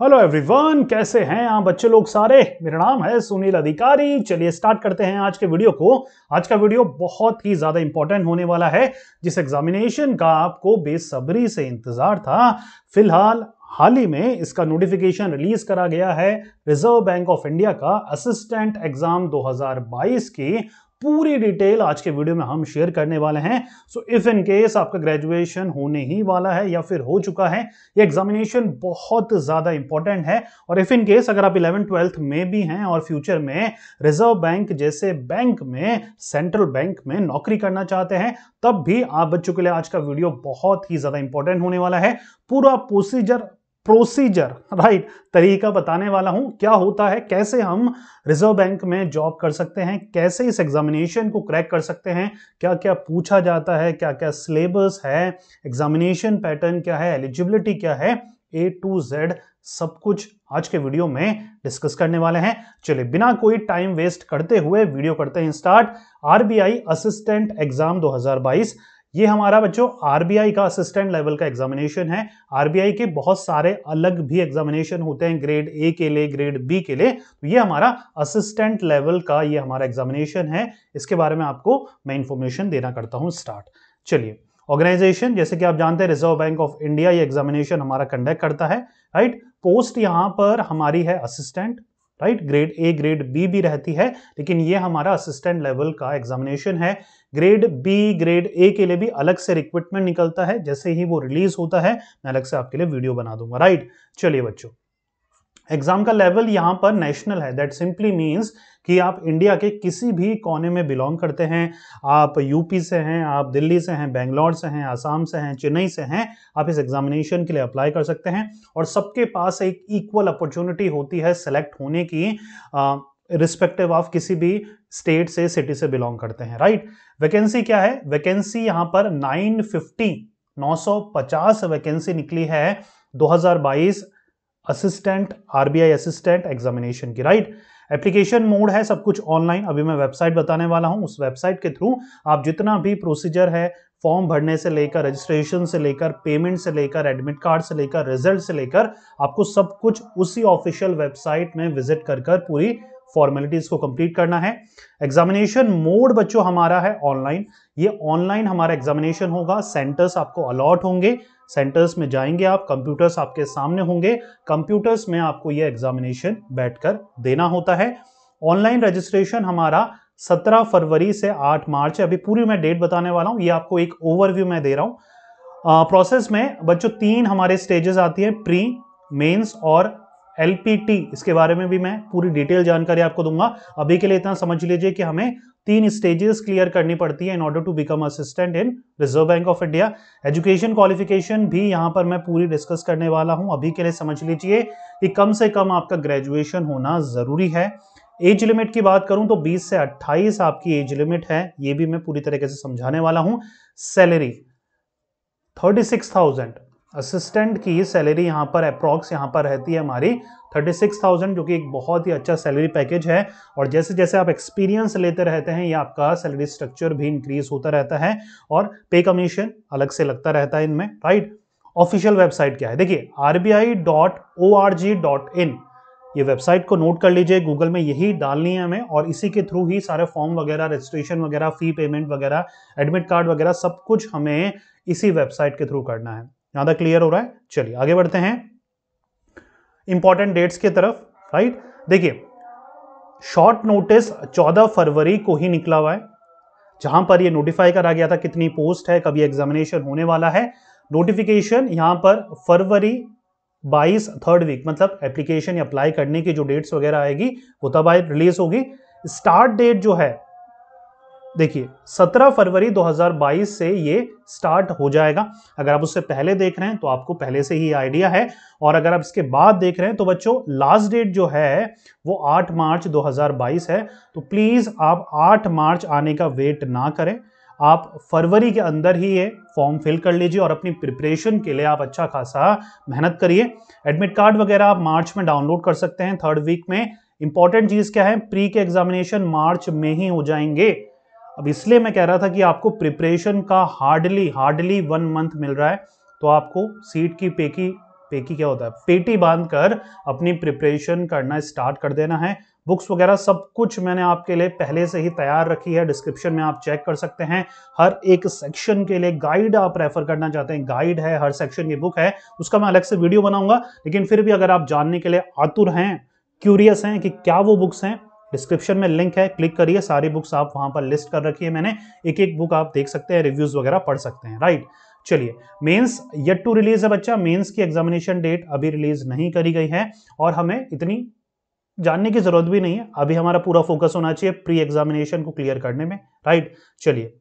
Hello everyone, कैसे हैं आप बच्चे लोग सारे। मेरा नाम है सुनील अधिकारी। चलिए स्टार्ट करते हैं आज के वीडियो को। आज का वीडियो बहुत ही ज्यादा इंपॉर्टेंट होने वाला है, जिस एग्जामिनेशन का आपको बेसब्री से इंतजार था। फिलहाल हाल ही में इसका नोटिफिकेशन रिलीज करा गया है। रिजर्व बैंक ऑफ इंडिया का असिस्टेंट एग्जाम 2022 की पूरी डिटेल आज के वीडियो में हम शेयर करने वाले हैं। सो इफ इन केस आपका ग्रेजुएशन होने ही वाला है या फिर हो चुका है, ये एग्जामिनेशन बहुत ज्यादा इंपॉर्टेंट है। और इफ इन केस अगर आप 11th-12th में भी हैं और फ्यूचर में रिजर्व बैंक जैसे बैंक में, सेंट्रल बैंक में नौकरी करना चाहते हैं, तब भी आप बच्चों के लिए आज का वीडियो बहुत ही ज्यादा इंपॉर्टेंट होने वाला है। पूरा प्रोसीजर राइट तरीका बताने वाला हूं, क्या होता है, कैसे हम रिजर्व बैंक में जॉब कर सकते हैं, कैसे इस एग्जामिनेशन को क्रैक कर सकते हैं, क्या क्या पूछा जाता है, क्या क्या सिलेबस है, एग्जामिनेशन पैटर्न क्या है, एलिजिबिलिटी क्या है, A to Z सब कुछ आज के वीडियो में डिस्कस करने वाले हैं। चलिए बिना कोई टाइम वेस्ट करते हुए वीडियो करते हैं स्टार्ट। आरबीआई असिस्टेंट एग्जाम 2022, ये हमारा बच्चों आरबीआई का असिस्टेंट लेवल का एग्जामिनेशन है। आरबीआई के बहुत सारे अलग भी एग्जामिनेशन होते हैं, ग्रेड ए के लिए, ग्रेड बी के लिए। तो ये हमारा असिस्टेंट लेवल का ये हमारा एग्जामिनेशन है। इसके बारे में आपको मैं इंफॉर्मेशन देना करता हूं स्टार्ट। चलिए, ऑर्गेनाइजेशन जैसे कि आप जानते हैं रिजर्व बैंक ऑफ इंडिया ये एग्जामिनेशन हमारा कंडक्ट करता है, राइट। पोस्ट यहां पर हमारी है assistant, right. Grade A grade B भी रहती है, लेकिन ये हमारा असिस्टेंट लेवल का एग्जामिनेशन है। ग्रेड बी ग्रेड ए के लिए भी अलग से रिक्रूटमेंट निकलता है, जैसे ही वो रिलीज होता है मैं अलग से आपके लिए वीडियो बना दूंगा, राइट। चलिए बच्चों, एग्जाम का लेवल यहां पर नेशनल है। दैट सिंपली मींस कि आप इंडिया के किसी भी कोने में बिलोंग करते हैं, आप यूपी से हैं, आप दिल्ली से हैं, बेंगलोर से हैं, आसाम से हैं, चेन्नई से हैं, आप इस एग्जामिनेशन के लिए अप्लाई कर सकते हैं। और सबके पास एक इक्वल अपॉर्चुनिटी होती है सेलेक्ट होने की, रिस्पेक्टिव ऑफ किसी भी स्टेट से, सिटी से बिलोंग करते हैं, राइट। वैकेंसी क्या है? वैकेंसी यहां पर 950 वैकेंसी निकली है 2022 असिस्टेंट, आरबीआई असिस्टेंट एग्जामिनेशन की, राइट। एप्लीकेशन मोड है सब कुछ ऑनलाइन। अभी मैं वेबसाइट बताने वाला हूं, उस वेबसाइट के थ्रू आप जितना भी प्रोसीजर है, फॉर्म भरने से लेकर, रजिस्ट्रेशन से लेकर, पेमेंट से लेकर, एडमिट कार्ड से लेकर, रिजल्ट से लेकर, आपको सब कुछ उसी ऑफिशियल वेबसाइट में विजिट कर पूरी फॉर्मेलिटीज को कंप्लीट करना है। एग्जामिनेशन मोड बच्चों हमारा है ऑनलाइन। ये ऑनलाइन हमारा एग्जामिनेशन होगा। सेंटर्स आपको अलॉट होंगे, सेंटर्स में जाएंगे आप, कंप्यूटर्स आपके सामने होंगे, कंप्यूटर्स में आपको यह एग्जामिनेशन बैठकर देना होता है। ऑनलाइन रजिस्ट्रेशन हमारा 17 फरवरी से 8 मार्च है। अभी पूरी मैं डेट बताने वाला हूं, ये आपको एक ओवरव्यू मैं दे रहा हूं। प्रोसेस में बच्चों 3 हमारे स्टेजेस आती है, प्री, मेंस और एलपीटी। इसके बारे में भी मैं पूरी डिटेल जानकारी आपको दूंगा। अभी के लिए इतना समझ लीजिए कि हमें 3 स्टेजेस क्लियर करनी पड़ती है in order to become assistant in Reserve Bank of India. Education qualification भी यहां पर मैं पूरी डिस्कस करने वाला हूं। अभी के लिए समझ लीजिए कि कम से कम आपका ग्रेजुएशन होना जरूरी है। एज लिमिट की बात करूं तो 20 से 28 आपकी एज लिमिट है, ये भी मैं पूरी तरीके से समझाने वाला हूं। सैलरी 36,000 असिस्टेंट की सैलरी यहां पर अप्रॉक्स यहां पर रहती है हमारी 36,000, जो कि एक बहुत ही अच्छा सैलरी पैकेज है। और जैसे जैसे आप एक्सपीरियंस लेते रहते हैं, ये आपका सैलरी स्ट्रक्चर भी इंक्रीज होता रहता है और पे कमीशन अलग से लगता रहता है इनमें, राइट। ऑफिशियल वेबसाइट क्या है देखिए, rbi.org.in, ये वेबसाइट को नोट कर लीजिए, गूगल में यही डालनी है हमें, और इसी के थ्रू ही सारे फॉर्म वगैरह, रजिस्ट्रेशन वगैरह, फी पेमेंट वगैरह, एडमिट कार्ड वगैरह सब कुछ हमें इसी वेबसाइट के थ्रू करना है। यहां तक क्लियर हो रहा है? चलिए आगे बढ़ते हैं इंपॉर्टेंट डेट्स की तरफ, राइट। देखिए, शॉर्ट नोटिस 14 फरवरी को ही निकला हुआ है, जहां पर ये नोटिफाई करा गया था कितनी पोस्ट है, कभी एग्जामिनेशन होने वाला है। नोटिफिकेशन यहां पर फरवरी 22 3rd वीक, मतलब एप्लीकेशन अप्लाई करने की जो डेट्स वगैरह आएगी वो तब रिलीज होगी। स्टार्ट डेट जो है देखिए 17 फरवरी 2022 से ये स्टार्ट हो जाएगा। अगर आप उससे पहले देख रहे हैं तो आपको पहले से ही आइडिया है, और अगर आप इसके बाद देख रहे हैं तो बच्चों लास्ट डेट जो है वो 8 मार्च 2022 है। तो प्लीज आप 8 मार्च आने का वेट ना करें, आप फरवरी के अंदर ही ये फॉर्म फिल कर लीजिए और अपनी प्रिपरेशन के लिए आप अच्छा खासा मेहनत करिए। एडमिट कार्ड वगैरह आप मार्च में डाउनलोड कर सकते हैं 3rd वीक में। इंपॉर्टेंट चीज क्या है, प्री के एग्जामिनेशन मार्च में ही हो जाएंगे। अब इसलिए मैं कह रहा था कि आपको प्रिपरेशन का हार्डली 1 मंथ मिल रहा है, तो आपको सीट की पे की पेटी क्या होता है, पेटी बांधकर अपनी प्रिपरेशन करना स्टार्ट कर देना है। बुक्स वगैरह सब कुछ मैंने आपके लिए पहले से ही तैयार रखी है, डिस्क्रिप्शन में आप चेक कर सकते हैं। हर एक सेक्शन के लिए गाइड आप रेफर करना चाहते हैं, गाइड है, हर सेक्शन की बुक है, उसका मैं अलग से वीडियो बनाऊंगा। लेकिन फिर भी अगर आप जानने के लिए आतुर हैं, क्यूरियस हैं कि क्या वो बुक्स हैं, डिस्क्रिप्शन में लिंक है, क्लिक करिए, सारी बुक्स आप वहां पर लिस्ट कर रखी है मैंने, एक एक बुक आप देख सकते हैं, रिव्यूज वगैरह पढ़ सकते हैं, राइट। चलिए, मेंस येट टू रिलीज है बच्चा, मेंस की एग्जामिनेशन डेट अभी रिलीज नहीं करी गई है और हमें इतनी जानने की जरूरत भी नहीं है। अभी हमारा पूरा फोकस होना चाहिए प्री एग्जामिनेशन को क्लियर करने में, राइट। चलिए,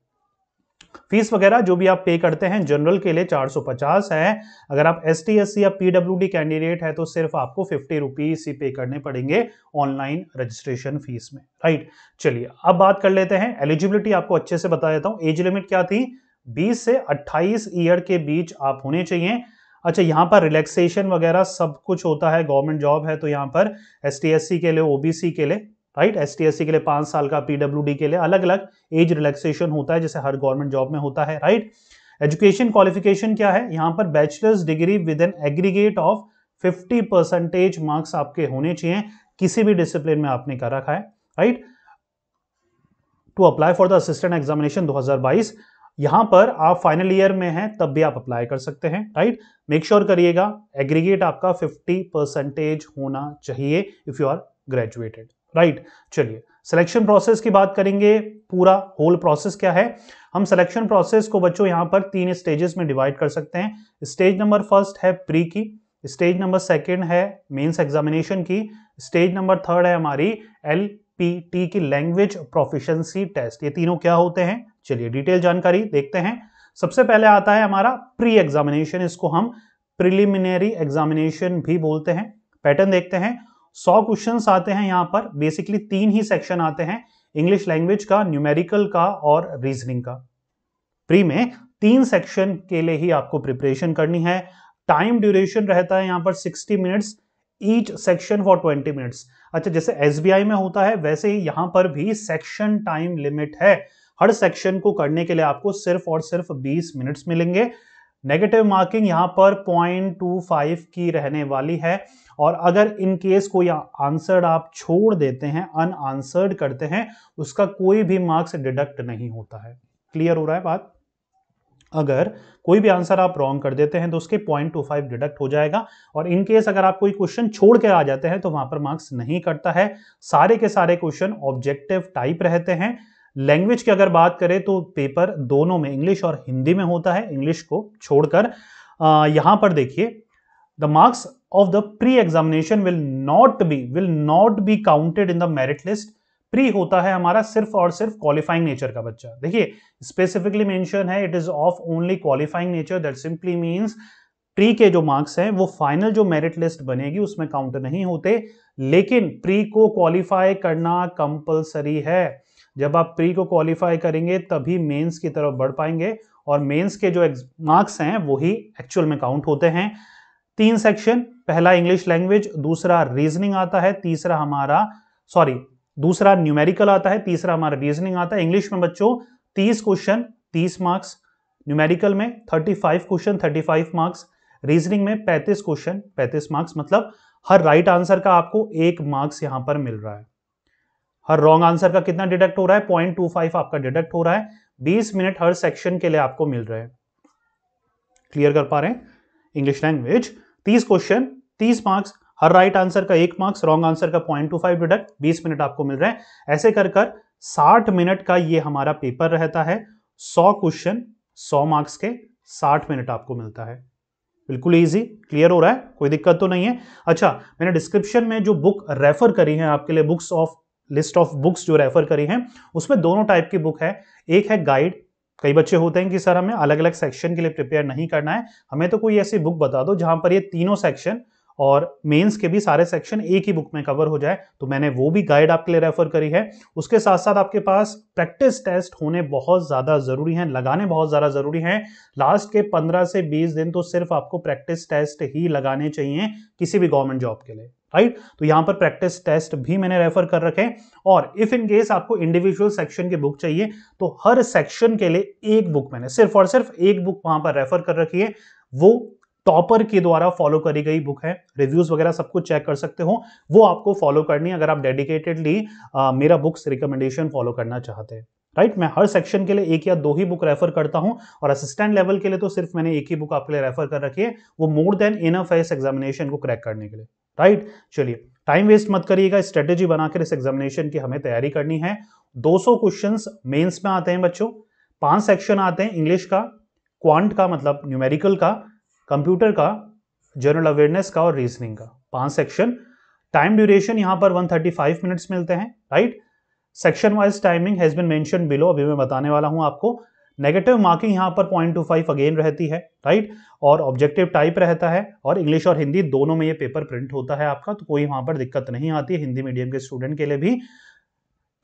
फीस वगैरह जो भी आप पे करते हैं जनरल के लिए 450 है। अगर आप ST SC या PWD कैंडिडेट है तो सिर्फ आपको 50 रुपीज ही पे करने पड़ेंगे ऑनलाइन रजिस्ट्रेशन फीस में, राइट। चलिए, अब बात कर लेते हैं एलिजिबिलिटी, आपको अच्छे से बता देता हूं। एज लिमिट क्या थी, 20 से 28 ईयर के बीच आप होने चाहिए। अच्छा, यहाँ पर रिलैक्सेशन वगैरह सब कुछ होता है, गवर्नमेंट जॉब है तो यहाँ पर ST SC के लिए, OBC के लिए, राइट, ST SC के लिए 5 साल का, PWD के लिए अलग अलग एज रिलैक्सेशन होता है, जैसे हर गवर्नमेंट जॉब में होता है, राइट। एजुकेशन क्वालिफिकेशन क्या है, यहाँ पर bachelors degree with an aggregate of 50% marks आपके होने चाहिए, किसी भी डिसिप्लिन में आपने कर रखा है, right. To apply for the assistant examination 2022, यहां पर आप फाइनल ईयर में हैं तब भी आप अप्लाई कर सकते हैं, राइट। मेक श्योर करिएगा एग्रीगेट आपका 50% होना चाहिए if you are graduated, right. चलिए, सिलेक्शन प्रोसेस की बात करेंगे, पूरा होल प्रोसेस क्या है। हम सिलेक्शन प्रोसेस को बच्चों यहां पर 3 स्टेजेस में डिवाइड कर सकते हैं। स्टेज नंबर फर्स्ट है प्री की, स्टेज नंबर सेकंड है मेंस एग्जामिनेशन की, स्टेज नंबर थर्ड है हमारी LPT की लैंग्वेज प्रोफिशिएंसी टेस्ट। ये तीनों क्या होते हैं, चलिए डिटेल जानकारी देखते हैं। सबसे पहले आता है हमारा प्री एग्जामिनेशन, इसको हम प्रिलिमिनरी एग्जामिनेशन भी बोलते हैं। पैटर्न देखते हैं, 100 क्वेश्चंस आते हैं यहाँ पर, बेसिकली 3 ही सेक्शन आते हैं, इंग्लिश लैंग्वेज का, न्यूमेरिकल का और रीजनिंग का। प्री में 3 सेक्शन के लिए ही आपको प्रिपरेशन करनी है। टाइम ड्यूरेशन रहता है यहाँ पर 60 minutes, each section for 20 minutes. अच्छा, जैसे SBI में होता है वैसे ही यहाँ पर भी सेक्शन टाइम लिमिट है, हर सेक्शन को करने के लिए आपको सिर्फ और सिर्फ 20 मिनट्स मिलेंगे। नेगेटिव मार्किंग यहाँ पर 0.25 की रहने वाली है, और अगर इन केस कोई आंसर आप छोड़ देते हैं, अनआंसर्ड करते हैं, उसका कोई भी मार्क्स डिडक्ट नहीं होता है। क्लियर हो रहा है बात, अगर कोई भी आंसर आप रॉन्ग कर देते हैं तो उसके 0.25 डिडक्ट हो जाएगा, और इन केस अगर आप कोई क्वेश्चन छोड़ के आ जाते हैं तो वहां पर मार्क्स नहीं कटता है। सारे के सारे क्वेश्चन ऑब्जेक्टिव टाइप रहते हैं। लैंग्वेज की अगर बात करें तो पेपर दोनों में, इंग्लिश और हिंदी में होता है, इंग्लिश को छोड़कर। यहां पर देखिए, the marks of the pre examination will not be counted in the merit list. Pre होता है हमारा सिर्फ और सिर्फ क्वालिफाइंग नेचर का बच्चा, देखिए स्पेसिफिकली मेंशन है, it is of only qualifying nature, that simply means pre के जो मार्क्स हैं वो फाइनल जो मेरिट लिस्ट बनेगी उसमें काउंट नहीं होते, लेकिन प्री को क्वालिफाई करना कंपलसरी है। जब आप प्री को क्वालिफाई करेंगे तभी मेंस की तरफ बढ़ पाएंगे, और मेंस के जो मार्क्स हैं वही एक्चुअल में काउंट होते हैं। 3 सेक्शन, पहला इंग्लिश लैंग्वेज, दूसरा रीजनिंग आता है, दूसरा न्यूमेरिकल आता है, तीसरा हमारा रीजनिंग आता है। इंग्लिश में बच्चों 30 क्वेश्चन 30 मार्क्स, न्यूमेरिकल में 35 क्वेश्चन 35 मार्क्स, रीजनिंग में 35 क्वेश्चन 35 मार्क्स, मतलब हर राइट आंसर का आपको 1 मार्क्स यहां पर मिल रहा है। हर रॉन्ग आंसर का कितना डिडक्ट हो रहा है, 0.25 आपका डिडक्ट हो रहा है। 20 मिनट हर सेक्शन के लिए आपको मिल रहे हैं। क्लियर कर पा रहे हैं, इंग्लिश लैंग्वेज 30 क्वेश्चन 30 मार्क्स, हर राइट आंसर का 1 मार्क्स, रॉन्ग आंसर का 0.25 डिडक्ट, 20 मिनट आपको मिल रहे हैं। ऐसे कर 60 मिनट का ये हमारा पेपर रहता है। 100 क्वेश्चन 100 मार्क्स के, 60 मिनट आपको मिलता है। बिल्कुल इजी, क्लियर हो रहा है, कोई दिक्कत तो नहीं है। अच्छा, मैंने डिस्क्रिप्शन में जो बुक रेफर करी है आपके लिए, लिस्ट ऑफ बुक्स जो रेफर करी हैं, उसमें दोनों टाइप की बुक है। एक है गाइड, कई बच्चे होते हैं कि सर हमें अलग अलग सेक्शन के लिए प्रिपेयर नहीं करना है, हमें तो कोई ऐसी बुक बता दो जहां पर ये तीनों सेक्शन और मेंस के भी सारे सेक्शन एक ही बुक में कवर हो जाए, तो मैंने वो भी गाइड आपके लिए रेफर करी है। उसके साथ साथ आपके पास प्रैक्टिस टेस्ट होने बहुत ज्यादा जरूरी हैं, लगाने बहुत ज्यादा जरूरी हैं। लास्ट के 15 से 20 दिन तो सिर्फ आपको प्रैक्टिस टेस्ट ही लगाने चाहिए किसी भी गवर्नमेंट जॉब के लिए, राइट। तो यहां पर प्रैक्टिस टेस्ट भी मैंने रेफर कर रखे। और इफ इन केस आपको इंडिविजुअल सेक्शन की बुक चाहिए तो हर सेक्शन के लिए एक बुक मैंने सिर्फ और सिर्फ एक बुक वहां पर रेफर कर रखी है, वो टॉपर के द्वारा फॉलो करी गई बुक है, रिव्यूज वगैरह सब कुछ चेक कर सकते हो, वो आपको फॉलो करनी है अगर आप डेडिकेटेडली मेरा बुक्स रिकमेंडेशन फॉलो करना चाहते हैं। राइट, मैं हर सेक्शन के लिए एक या दो ही बुक रेफर करता हूं और असिस्टेंट लेवल के लिए तो सिर्फ मैंने एक ही बुक आपके लिए रेफर कर रखी है, वो मोर देन इनफ है इस एग्जामिनेशन को क्रैक करने के लिए। राइट, चलिए टाइम वेस्ट मत करिएगा, स्ट्रेटेजी बनाकर इस एग्जामिनेशन की हमें तैयारी करनी है। 200 क्वेश्चंस मेंस में आते हैं बच्चों, 5 सेक्शन आते हैं, इंग्लिश का, क्वांट का मतलब न्यूमेरिकल का, कंप्यूटर का, जनरल अवेयरनेस का और रीजनिंग का, 5 सेक्शन। टाइम ड्यूरेशन यहां पर 135 मिनट्स मिलते हैं। Right, section wise timing has been mention below, अभी मैं बताने वाला हूं आपको। नेगेटिव मार्किंग यहां पर 0.25 अगेन रहती है। राइट, और ऑब्जेक्टिव टाइप रहता है और इंग्लिश और हिंदी दोनों में ये पेपर प्रिंट होता है आपका, तो कोई वहां पर दिक्कत नहीं आती है हिंदी मीडियम के स्टूडेंट के लिए भी।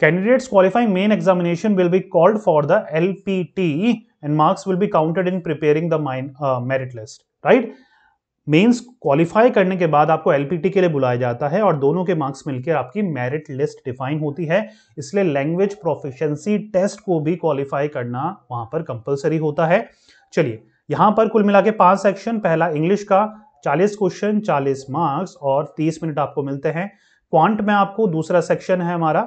Candidates qualifying main examination will be called for the LPT and marks will be counted in preparing the merit list. Right? Mains qualify करने के बाद आपको एलपीटी के लिए बुलाया जाता है और दोनों के मार्क्स मिलकर आपकी मेरिट लिस्ट डिफाइन होती है, इसलिए लैंग्वेज प्रोफिशिएंसी टेस्ट को भी क्वालिफाई करना वहां पर कंपलसरी होता है। चलिए यहां पर कुल मिला के 5 सेक्शन, पहला इंग्लिश का 40 क्वेश्चन 40 मार्क्स और 30 मिनट आपको मिलते हैं। क्वांट में आपको दूसरा सेक्शन है हमारा,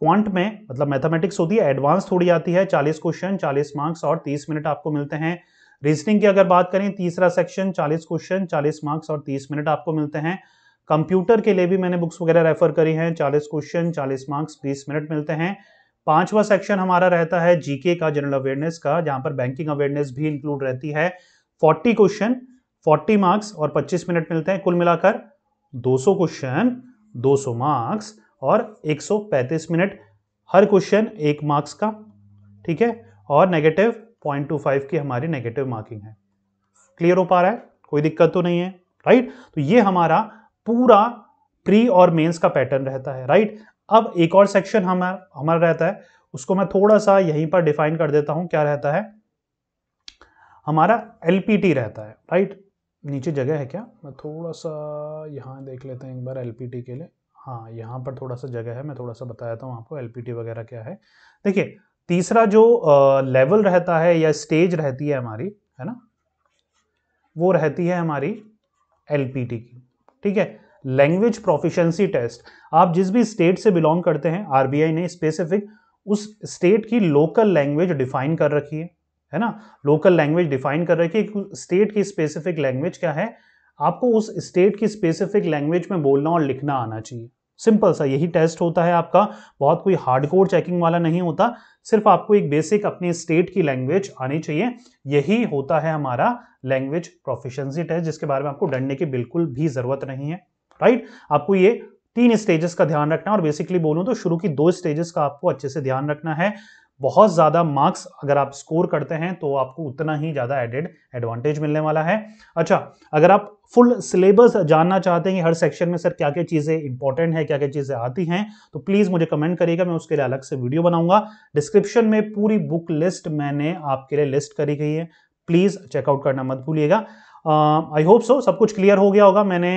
क्वांट में मतलब मैथमेटिक्स होती है, एडवांस थोड़ी आती है, 40 क्वेश्चन 40 मार्क्स और 30 मिनट आपको मिलते हैं। रीजनिंग की अगर बात करें, तीसरा सेक्शन 40 क्वेश्चन 40 मार्क्स और 30 मिनट आपको मिलते हैं। कंप्यूटर के लिए भी मैंने बुक्स वगैरह रेफर करी हैं, 40 क्वेश्चन 40 मार्क्स 20 मिनट मिलते हैं। 5वां सेक्शन हमारा रहता है जीके का, जनरल अवेयरनेस का, जहां पर बैंकिंग अवेयरनेस भी इंक्लूड रहती है। 40 क्वेश्चन 40 मार्क्स और 25 मिनट मिलते हैं, कुल मिलाकर 200 क्वेश्चन 200 मार्क्स और 135 मिनट, हर क्वेश्चन 1 मार्क्स का। ठीक है, और नेगेटिव 0.25 की हमारी नेगेटिव मार्किंग है। क्लियर हो पा रहा है, कोई दिक्कत तो नहीं है। राइट, तो ये हमारा पूरा प्री और मेंस का पैटर्न रहता है। राइट, अब एक और सेक्शन हमारा रहता है, उसको मैं थोड़ा सा यहीं पर डिफाइन कर देता हूं, क्या रहता है हमारा एलपीटी रहता है। राइट, नीचे जगह है क्या, मैं थोड़ा सा यहां देख लेते हैं एक बार एलपीटी के लिए। हाँ, यहाँ पर थोड़ा सा जगह है, मैं थोड़ा सा बता देता हूँ आपको एलपीटी वगैरह क्या है। देखिए तीसरा जो लेवल रहता है या स्टेज रहती है हमारी, है ना, वो रहती है हमारी एलपीटी की। ठीक है, लैंग्वेज प्रोफिशिएंसी टेस्ट। आप जिस भी स्टेट से बिलोंग करते हैं, आरबीआई ने स्पेसिफिक उस स्टेट की लोकल लैंग्वेज डिफाइन कर रखी है ना, लोकल लैंग्वेज डिफाइन कर रखी है। स्टेट की स्पेसिफिक लैंग्वेज क्या है, आपको उस स्टेट की स्पेसिफिक लैंग्वेज में बोलना और लिखना आना चाहिए। सिंपल सा यही टेस्ट होता है आपका, बहुत कोई हार्डकोर चेकिंग वाला नहीं होता, सिर्फ आपको एक बेसिक अपनी स्टेट की लैंग्वेज आनी चाहिए। यही होता है हमारा लैंग्वेज प्रोफिशिएंसी टेस्ट, जिसके बारे में आपको डरने की बिल्कुल भी जरूरत नहीं है। राइट, आपको ये 3 स्टेजेस का ध्यान रखना है, और बेसिकली बोलूं तो शुरू की 2 स्टेजेस का आपको अच्छे से ध्यान रखना है। बहुत ज्यादा मार्क्स अगर आप स्कोर करते हैं तो आपको उतना ही ज्यादा एडेड एडवांटेज मिलने वाला है। अच्छा, अगर आप फुल सिलेबस जानना चाहते हैं कि हर सेक्शन में सर क्या क्या चीजें इंपॉर्टेंट है, क्या क्या चीजें आती हैं, तो प्लीज मुझे कमेंट करिएगा, मैं उसके लिए अलग से वीडियो बनाऊंगा। डिस्क्रिप्शन में पूरी बुक लिस्ट मैंने आपके लिए लिस्ट करी गई है, प्लीज चेकआउट करना मत भूलिएगा। आई होप सो सब कुछ क्लियर हो गया होगा, मैंने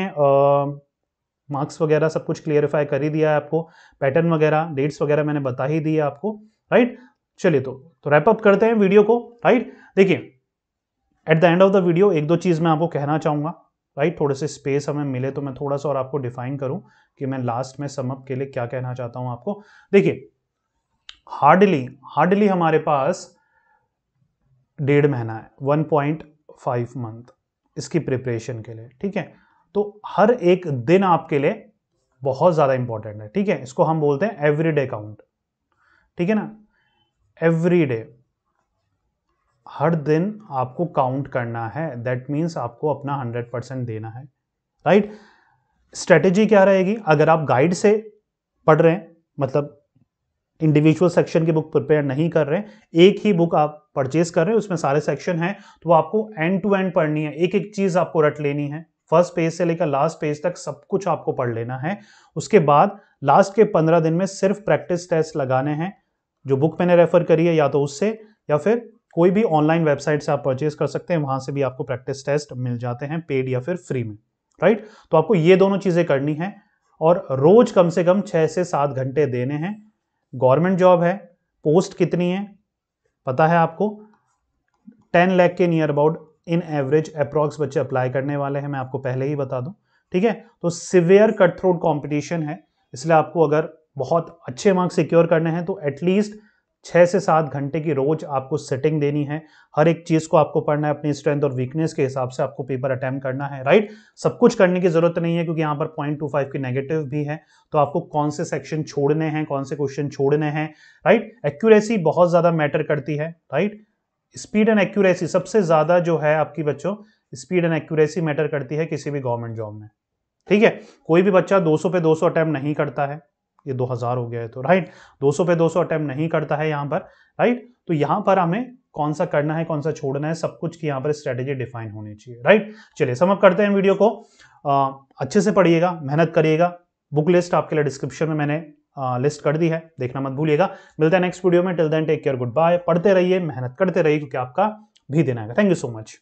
मार्क्स वगैरह सब कुछ क्लियरिफाई कर ही दिया है आपको, पैटर्न वगैरह डेट्स वगैरह मैंने बता ही दी है आपको। राइट, चलिए तो रैप अप करते हैं वीडियो को। राइट, देखिए at the end of the video एक दो चीज मैं आपको कहना चाहूंगा। राइट, थोड़े से स्पेस हमें मिले तो मैं थोड़ा सा और आपको डिफाइन करूं कि मैं लास्ट में सम अप के लिए क्या कहना चाहता हूं आपको। देखिए हार्डली हमारे पास 1.5 महीना है, 1.5 मंथ इसकी प्रिपरेशन के लिए। ठीक है, तो हर एक दिन आपके लिए बहुत ज्यादा इंपॉर्टेंट है। ठीक है, इसको हम बोलते हैं एवरीडे काउंट। ठीक है ना, एवरी डे, हर दिन आपको काउंट करना है, दैट मीन्स आपको अपना 100% देना है। राइट, स्ट्रेटेजी क्या रहेगी, अगर आप गाइड से पढ़ रहे हैं, मतलब इंडिविजुअल सेक्शन की बुक प्रिपेयर नहीं कर रहे हैं, एक ही बुक आप परचेज कर रहे हैं, उसमें सारे सेक्शन हैं, तो आपको एंड टू एंड पढ़नी है, एक एक चीज आपको रट लेनी है, फर्स्ट पेज से लेकर लास्ट पेज तक सब कुछ आपको पढ़ लेना है। उसके बाद लास्ट के 15 दिन में सिर्फ प्रैक्टिस टेस्ट लगाने हैं, जो बुक मैंने रेफर करी है या तो उससे, या फिर कोई भी ऑनलाइन वेबसाइट से आप परचेज कर सकते हैं, वहां से भी आपको प्रैक्टिस टेस्ट मिल जाते हैं, पेड या फिर फ्री में। राइट, तो आपको ये दोनों चीजें करनी है और रोज कम से कम 6 से 7 घंटे देने हैं। गवर्नमेंट जॉब है, पोस्ट कितनी है पता है आपको, 10 लाख के near about in average approx बच्चे अप्लाई करने वाले हैं, मैं आपको पहले ही बता दूं, ठीक है। तो सिवियर कट थ्रोट कॉम्पिटिशन है, इसलिए आपको अगर बहुत अच्छे मार्क्स सिक्योर करने हैं तो एटलीस्ट 6 से 7 घंटे की रोज आपको सेटिंग देनी है। हर एक चीज को आपको पढ़ना है, अपनी स्ट्रेंथ और वीकनेस के हिसाब से आपको पेपर अटेम्प्ट करना है, राइट। सब कुछ करने की जरूरत नहीं है क्योंकि यहाँ पर 0.25 की नेगेटिव भी है, तो आपको कौन से सेक्शन छोड़ने हैं, कौन से क्वेश्चन छोड़ने हैं, राइट। एक्यूरेसी बहुत ज्यादा मैटर करती है, राइट। स्पीड एंड एक्यूरेसी सबसे ज्यादा जो है आपकी बच्चों, स्पीड एंड एक्यूरेसी मैटर करती है किसी भी गवर्नमेंट जॉब में, ठीक है। कोई भी बच्चा 200 पे 200 अटेम्प्ट नहीं करता है, ये 2000 हो गया है तो, राइट। 200 पे 200 अटेम्प्ट नहीं करता है यहाँ पर, राइट। तो यहाँ पर हमें कौन सा करना है, कौन सा छोड़ना है, सब कुछ की यहाँ पर स्ट्रेटेजी डिफाइन होनी चाहिए, राइट। चलिए समअप करते हैं वीडियो को। अच्छे से पढ़िएगा, मेहनत करिएगा। बुक लिस्ट आपके लिए डिस्क्रिप्शन में मैंने लिस्ट कर दी है, देखना मत भूलिएगा। मिलते हैं नेक्स्ट वीडियो में, till then take care, goodbye. पढ़ते रहिए, मेहनत करते रहिए क्योंकि आपका भी दिन आएगा। Thank you so much.